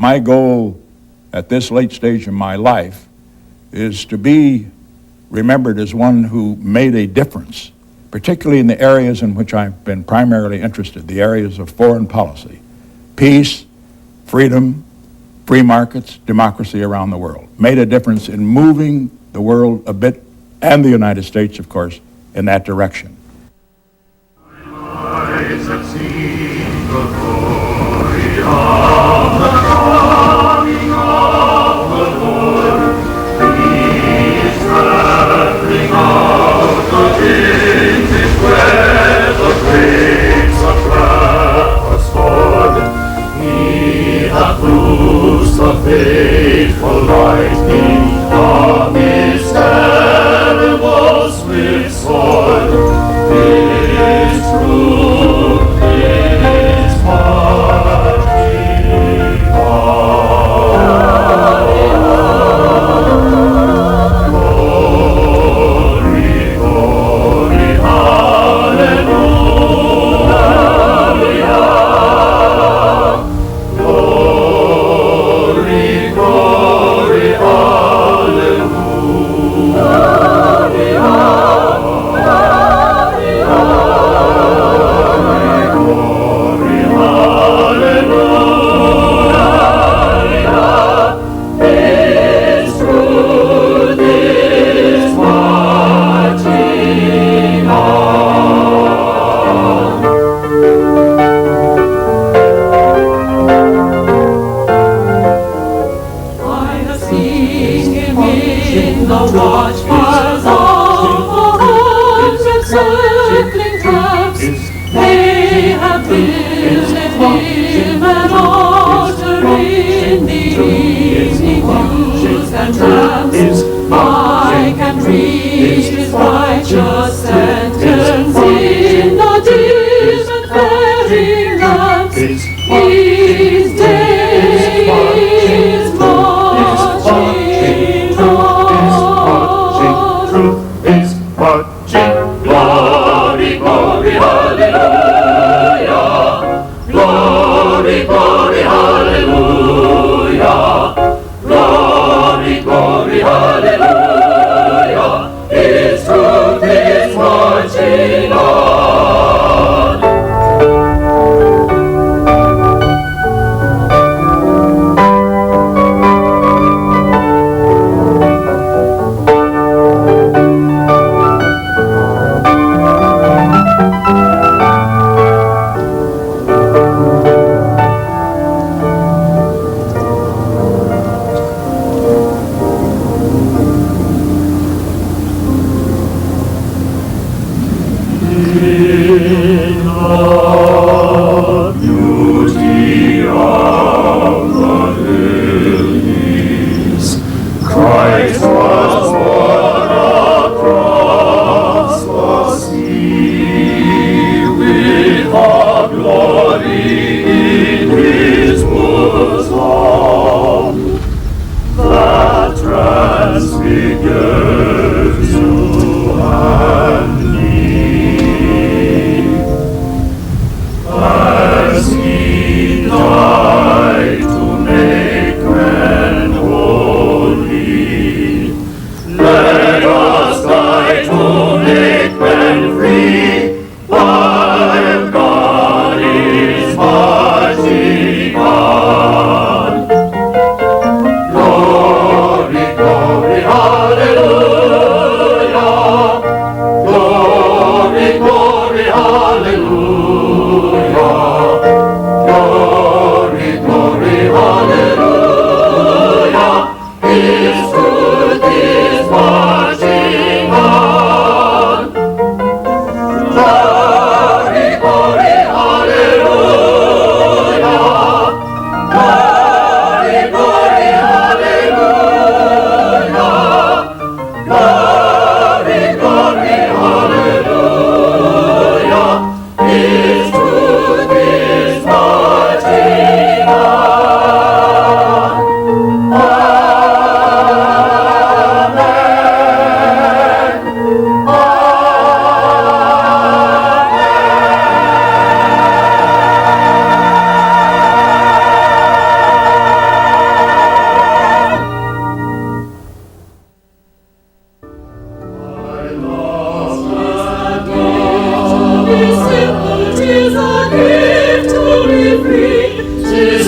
my goal at this late stage in my life is to be remembered as one who made a difference, particularly in the areas in which I've been primarily interested, the areas of foreign policy, peace, freedom, free markets, democracy around the world. Made a difference in moving the world a bit, and the United States, of course, in that direction. Eyes have seen the glory of the coming of the Lord. He is traveling out against his where the grapes of wrath are stored. He hath loosed the fateful lightning from his terrible swift sword. It is true, his marching on. Glory, glory, hallelujah. Glory, glory, hallelujah.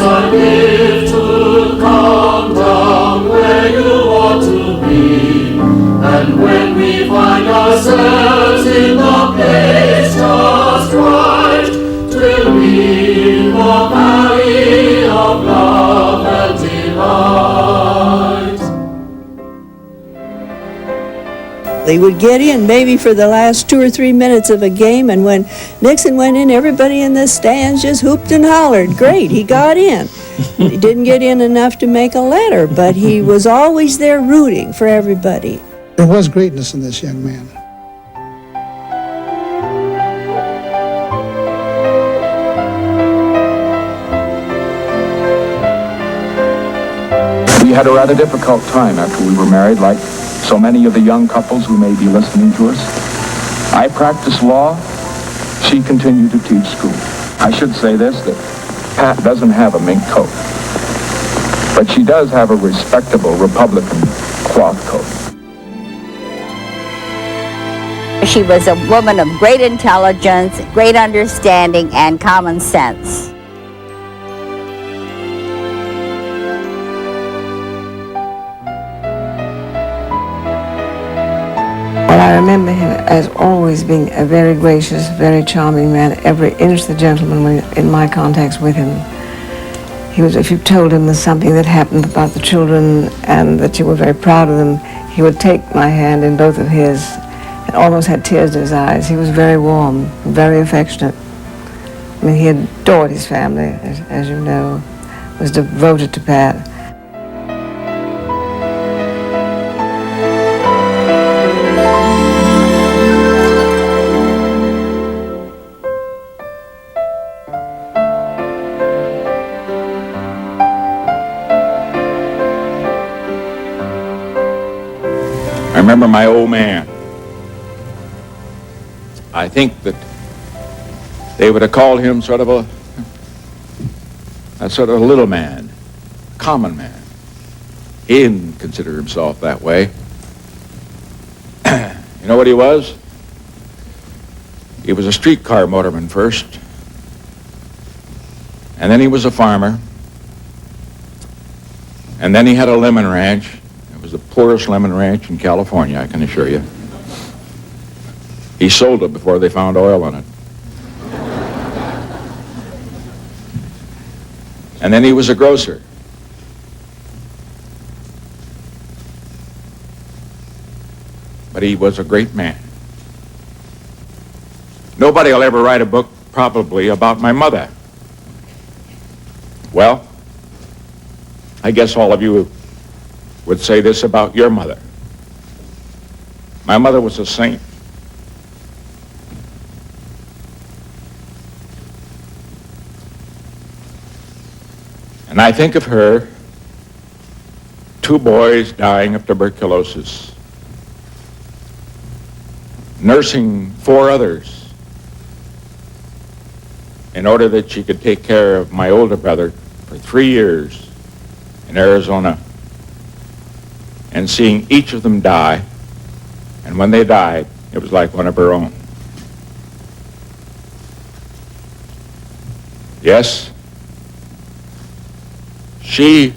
a gift to come down where you ought to be. And when we find ourselves in the place just right, 'twill be the valley of love and delight. They would get in maybe for the last 2 or 3 minutes of a game, and when Nixon went in, everybody in the stands just hooped and hollered. Great, he got in. He didn't get in enough to make a letter, but he was always there rooting for everybody. There was greatness in this young man. We had a rather difficult time after we were married, like so many of the young couples who may be listening to us. I practiced law. She continued to teach school. I should say this, that Pat doesn't have a mink coat, but she does have a respectable Republican cloth coat. She was a woman of great intelligence, great understanding, and common sense. Well, I remember him as always being a very gracious, very charming man, every inch the gentleman in my contacts with him. He was, if you told him there's something that happened about the children and that you were very proud of them, he would take my hand in both of his and almost had tears in his eyes. He was very warm, very affectionate. I mean, he adored his family, as you know, was devoted to Pat. I remember my old man. I think that they would have called him sort of a little man, common man. He didn't consider himself that way. You know what he was? He was a streetcar motorman first, and then he was a farmer, and then he had a lemon ranch. It was the poorest lemon ranch in California, I can assure you. He sold it before they found oil in it. And then he was a grocer. But he was a great man. Nobody will ever write a book, probably, about my mother. Well, I guess all of you would say this about your mother. My mother was a saint. And I think of her, 2 boys dying of tuberculosis, nursing 4 others in order that she could take care of my older brother for 3 years in Arizona, and seeing each of them die, and when they died, it was like one of her own. Yes, she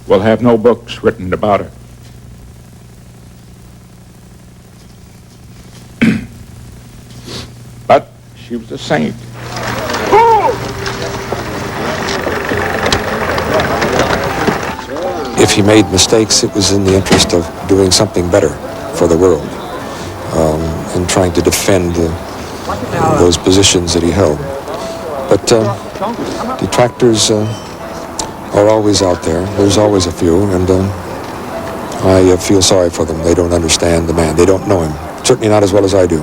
will have no books written about her. But she was a saint. If he made mistakes, it was in the interest of doing something better for the world, and trying to defend those positions that he held. But detractors are always out there. There's always a few, and I feel sorry for them. They don't understand the man. They don't know him, certainly not as well as I do.